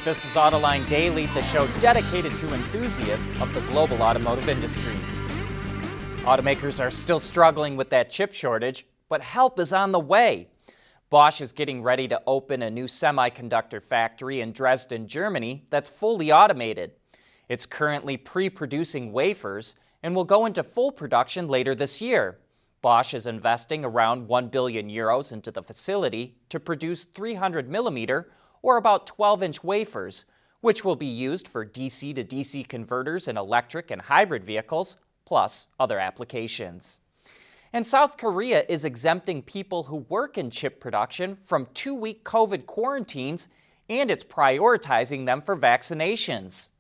This is Autoline Daily, the show dedicated to enthusiasts of the global automotive industry. Automakers are still struggling with that chip shortage, but help is on the way. Bosch is getting ready to open a new semiconductor factory in Dresden, Germany that's fully automated. It's currently pre-producing wafers and will go into full production later this year. Bosch is investing around 1 billion euros into the facility to produce 300 millimeter or about 12-inch wafers, which will be used for DC to DC converters in electric and hybrid vehicles, plus other applications. And South Korea is exempting people who work in chip production from 2-week COVID quarantines, and it's prioritizing them for vaccinations.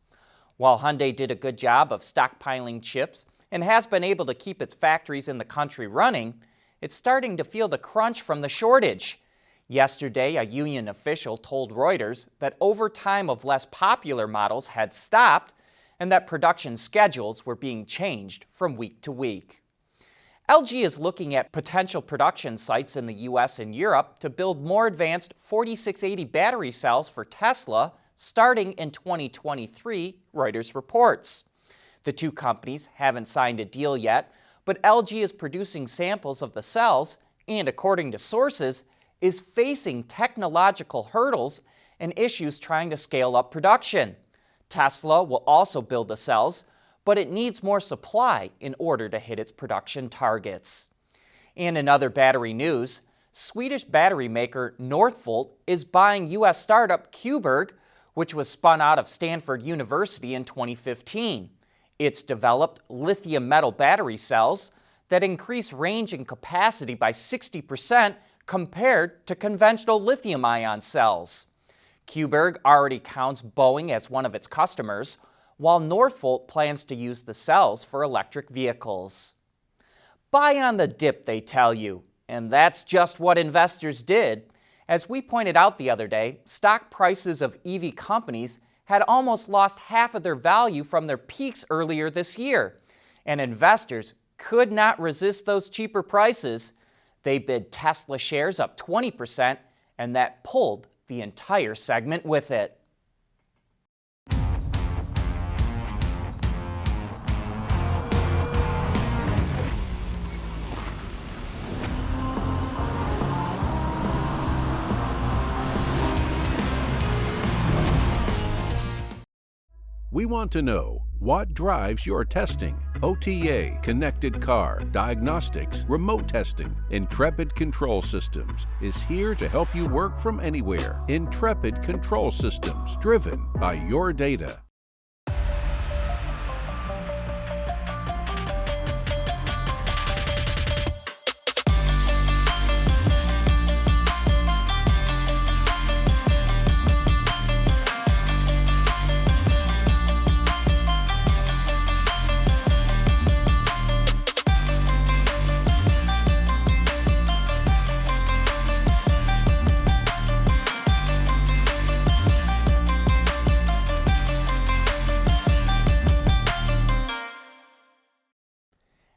While Hyundai did a good job of stockpiling chips and has been able to keep its factories in the country running, it's starting to feel the crunch from the shortage. Yesterday, a union official told Reuters that overtime of less popular models had stopped and that production schedules were being changed from week to week. LG is looking at potential production sites in the US and Europe to build more advanced 4680 battery cells for Tesla starting in 2023, Reuters reports. The two companies haven't signed a deal yet, but LG is producing samples of the cells and, according to sources, is facing technological hurdles and issues trying to scale up production. Tesla will also build the cells, but it needs more supply in order to hit its production targets. And in other battery news, Swedish battery maker Northvolt is buying U.S. startup Cuberg, which was spun out of Stanford University in 2015. It's developed lithium metal battery cells that increase range and capacity by 60% compared to conventional lithium-ion cells. Cuberg already counts Boeing as one of its customers, while Northvolt plans to use the cells for electric vehicles. Buy on the dip, they tell you, and that's just what investors did. As we pointed out the other day, stock prices of EV companies had almost lost half of their value from their peaks earlier this year, and investors could not resist those cheaper prices. They bid Tesla shares up 20%, and that pulled the entire segment with it. We want to know what drives your testing. OTA, connected car, diagnostics, remote testing. Intrepid Control Systems is here to help you work from anywhere. Intrepid Control Systems, driven by your data.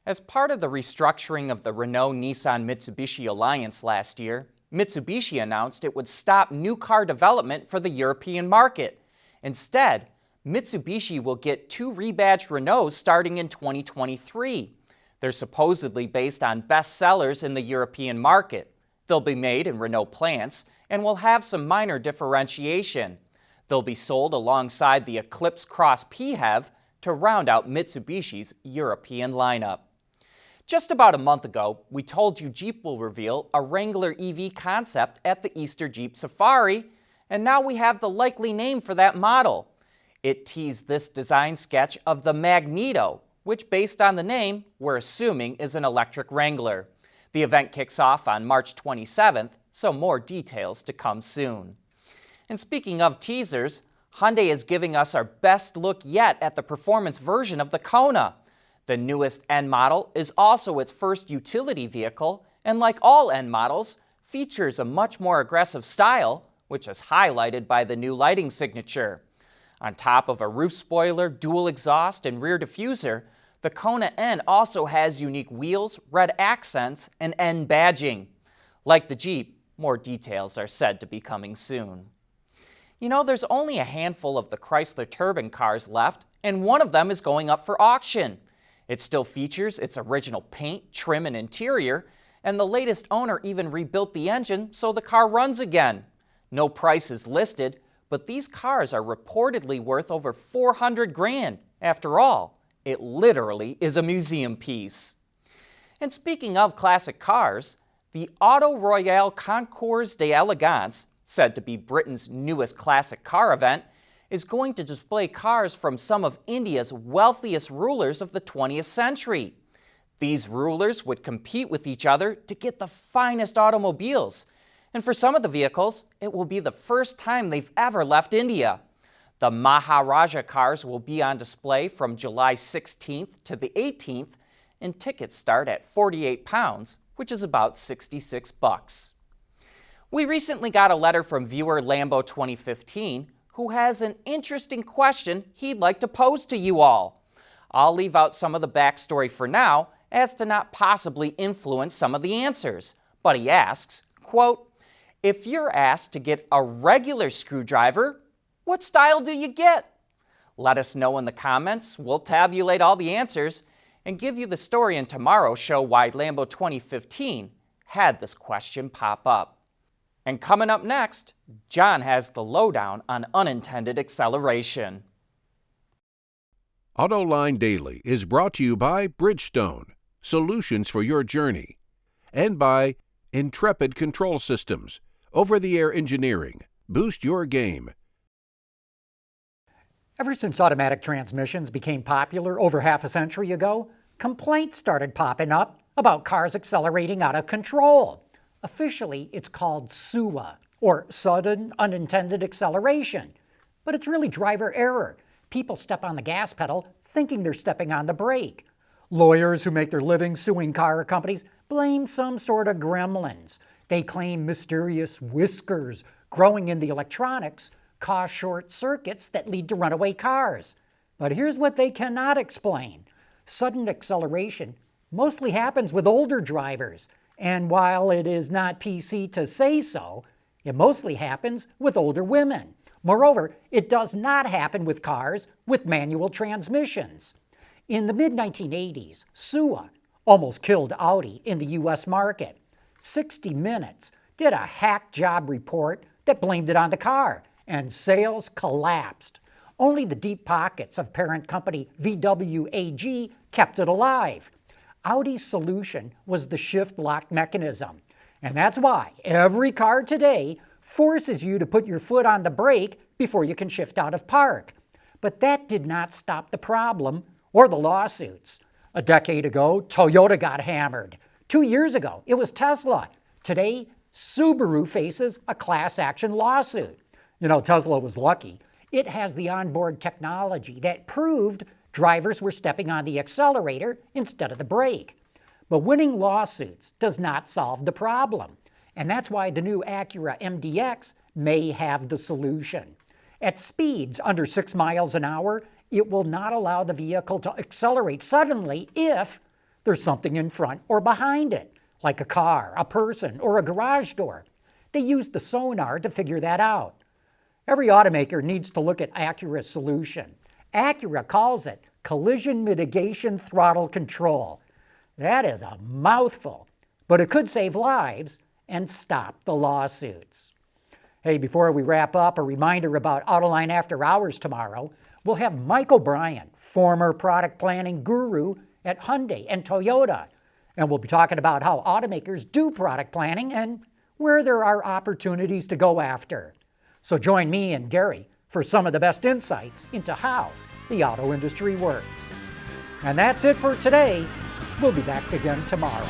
As part of the restructuring of the Renault-Nissan-Mitsubishi alliance last year, Mitsubishi announced it would stop new car development for the European market. Instead, Mitsubishi will get 2 rebadged Renaults starting in 2023. They're supposedly based on best sellers in the European market. They'll be made in Renault plants and will have some minor differentiation. They'll be sold alongside the Eclipse Cross PHEV to round out Mitsubishi's European lineup. Just about a month ago, we told you Jeep will reveal a Wrangler EV concept at the Easter Jeep Safari, and now we have the likely name for that model. It teased this design sketch of the Magneto, which, based on the name, we're assuming is an electric Wrangler. The event kicks off on March 27th, so more details to come soon. And speaking of teasers, Hyundai is giving us our best look yet at the performance version of the Kona. The newest N model is also its first utility vehicle, and like all N models, features a much more aggressive style, which is highlighted by the new lighting signature. On top of a roof spoiler, dual exhaust, and rear diffuser, the Kona N also has unique wheels, red accents, and N badging. Like the Jeep, more details are said to be coming soon. You know, there's only a handful of the Chrysler Turbine cars left, and one of them is going up for auction. It still features its original paint, trim, and interior, and the latest owner even rebuilt the engine so the car runs again. No price is listed, but these cars are reportedly worth over $400,000. After all, it literally is a museum piece. And speaking of classic cars, the Auto Royale Concours d'Elegance, said to be Britain's newest classic car event, is going to display cars from some of India's wealthiest rulers of the 20th century. These rulers would compete with each other to get the finest automobiles. And for some of the vehicles, it will be the first time they've ever left India. The Maharaja cars will be on display from July 16th to the 18th, and tickets start at £48, which is about $66. We recently got a letter from viewer Lambo 2015 who has an interesting question he'd like to pose to you all. I'll leave out some of the backstory for now as to not possibly influence some of the answers, but he asks, quote, "If you're asked to get a regular screwdriver, what style do you get?" Let us know in the comments. We'll tabulate all the answers and give you the story in tomorrow's show why Lambo 2015 had this question pop up. And coming up next, John has the lowdown on unintended acceleration. Autoline Daily is brought to you by Bridgestone, solutions for your journey, and by Intrepid Control Systems, over-the-air engineering. Boost your game. Ever since automatic transmissions became popular over half a century ago, complaints started popping up about cars accelerating out of control. Officially, it's called SUA, or Sudden Unintended Acceleration. But it's really driver error. People step on the gas pedal thinking they're stepping on the brake. Lawyers who make their living suing car companies blame some sort of gremlins. They claim mysterious whiskers growing in the electronics cause short circuits that lead to runaway cars. But here's what they cannot explain. Sudden acceleration mostly happens with older drivers. And while it is not PC to say so, it mostly happens with older women. Moreover, it does not happen with cars with manual transmissions. In the mid-1980s, SUA almost killed Audi in the US market. 60 Minutes did a hack job report that blamed it on the car, and sales collapsed. Only the deep pockets of parent company VW AG kept it alive. Audi's solution was the shift lock mechanism. And that's why every car today forces you to put your foot on the brake before you can shift out of park. But that did not stop the problem or the lawsuits. A decade ago, Toyota got hammered. 2 years ago, it was Tesla. Today, Subaru faces a class action lawsuit. You know, Tesla was lucky. It has the onboard technology that proved drivers were stepping on the accelerator instead of the brake. But winning lawsuits does not solve the problem. And that's why the new Acura MDX may have the solution. At speeds under 6 miles an hour, it will not allow the vehicle to accelerate suddenly if there's something in front or behind it, like a car, a person, or a garage door. They use the sonar to figure that out. Every automaker needs to look at Acura's solution. Acura calls it collision mitigation throttle control. That is a mouthful, but it could save lives and stop the lawsuits. Hey, before we wrap up, a reminder about Autoline After Hours tomorrow. We'll have Mike O'Brien, former product planning guru at Hyundai and Toyota. And we'll be talking about how automakers do product planning and where there are opportunities to go after. So join me and Gary for some of the best insights into how the auto industry works. And that's it for today. We'll be back again tomorrow.